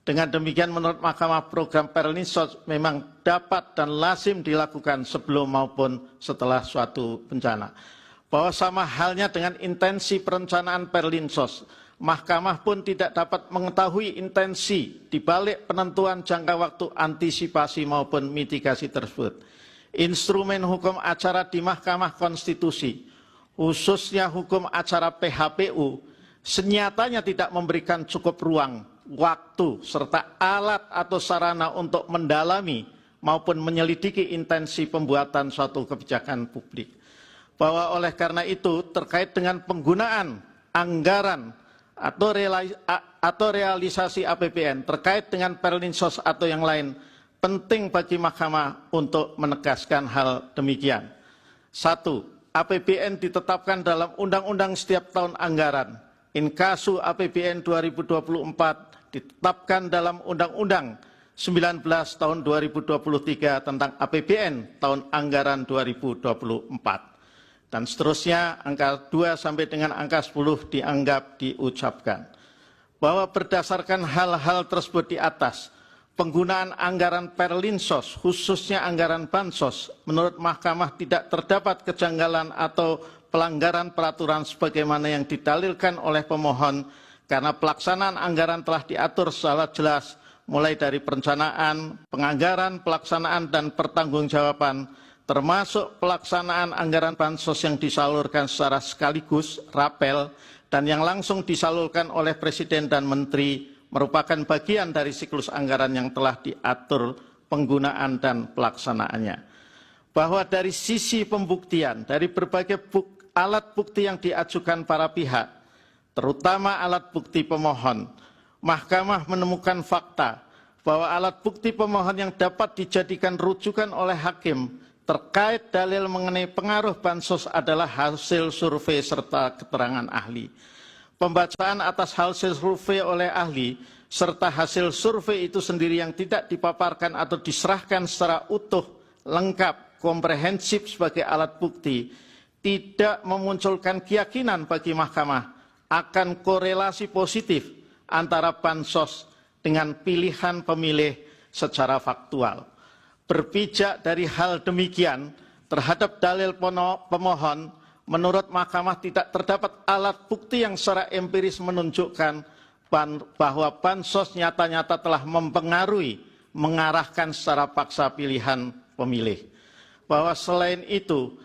Dengan demikian menurut Mahkamah program Perlinsos memang dapat dan lazim dilakukan sebelum maupun setelah suatu bencana. Bahwa sama halnya dengan intensi perencanaan Perlinsos, Mahkamah pun tidak dapat mengetahui intensi di balik penentuan jangka waktu antisipasi maupun mitigasi tersebut. Instrumen hukum acara di Mahkamah Konstitusi, khususnya hukum acara PHPU, senyatanya tidak memberikan cukup ruang, waktu, serta alat atau sarana untuk mendalami maupun menyelidiki intensi pembuatan suatu kebijakan publik. Bahwa oleh karena itu terkait dengan penggunaan anggaran atau realisasi APBN terkait dengan Perlinsos atau yang lain, penting bagi Mahkamah untuk menegaskan hal demikian. 1. APBN ditetapkan dalam undang-undang setiap tahun anggaran. In kasu APBN 2024 ditetapkan dalam Undang-Undang 19 tahun 2023 tentang APBN tahun anggaran 2024. Dan seterusnya angka 2 sampai dengan angka 10 dianggap diucapkan. Bahwa berdasarkan hal-hal tersebut di atas, penggunaan anggaran Perlinsos, khususnya anggaran Bansos, menurut Mahkamah tidak terdapat kejanggalan atau pelanggaran peraturan sebagaimana yang didalilkan oleh pemohon, karena pelaksanaan anggaran telah diatur secara jelas mulai dari perencanaan, penganggaran, pelaksanaan, dan pertanggungjawaban, termasuk pelaksanaan anggaran Bansos yang disalurkan secara sekaligus, rapel, dan yang langsung disalurkan oleh Presiden dan Menteri, merupakan bagian dari siklus anggaran yang telah diatur penggunaan dan pelaksanaannya. Bahwa dari sisi pembuktian, dari berbagai alat bukti yang diajukan para pihak, terutama alat bukti pemohon, Mahkamah menemukan fakta bahwa alat bukti pemohon yang dapat dijadikan rujukan oleh hakim terkait dalil mengenai pengaruh Bansos adalah hasil survei serta keterangan ahli. Pembacaan atas hasil survei oleh ahli serta hasil survei itu sendiri yang tidak dipaparkan atau diserahkan secara utuh, lengkap, komprehensif sebagai alat bukti, tidak memunculkan keyakinan bagi Mahkamah akan korelasi positif antara Bansos dengan pilihan pemilih secara faktual. Berpijak dari hal demikian terhadap dalil pemohon, menurut Mahkamah tidak terdapat alat bukti yang secara empiris menunjukkan bahwa Bansos nyata-nyata telah mempengaruhi, mengarahkan secara paksa pilihan pemilih. Bahwa selain itu,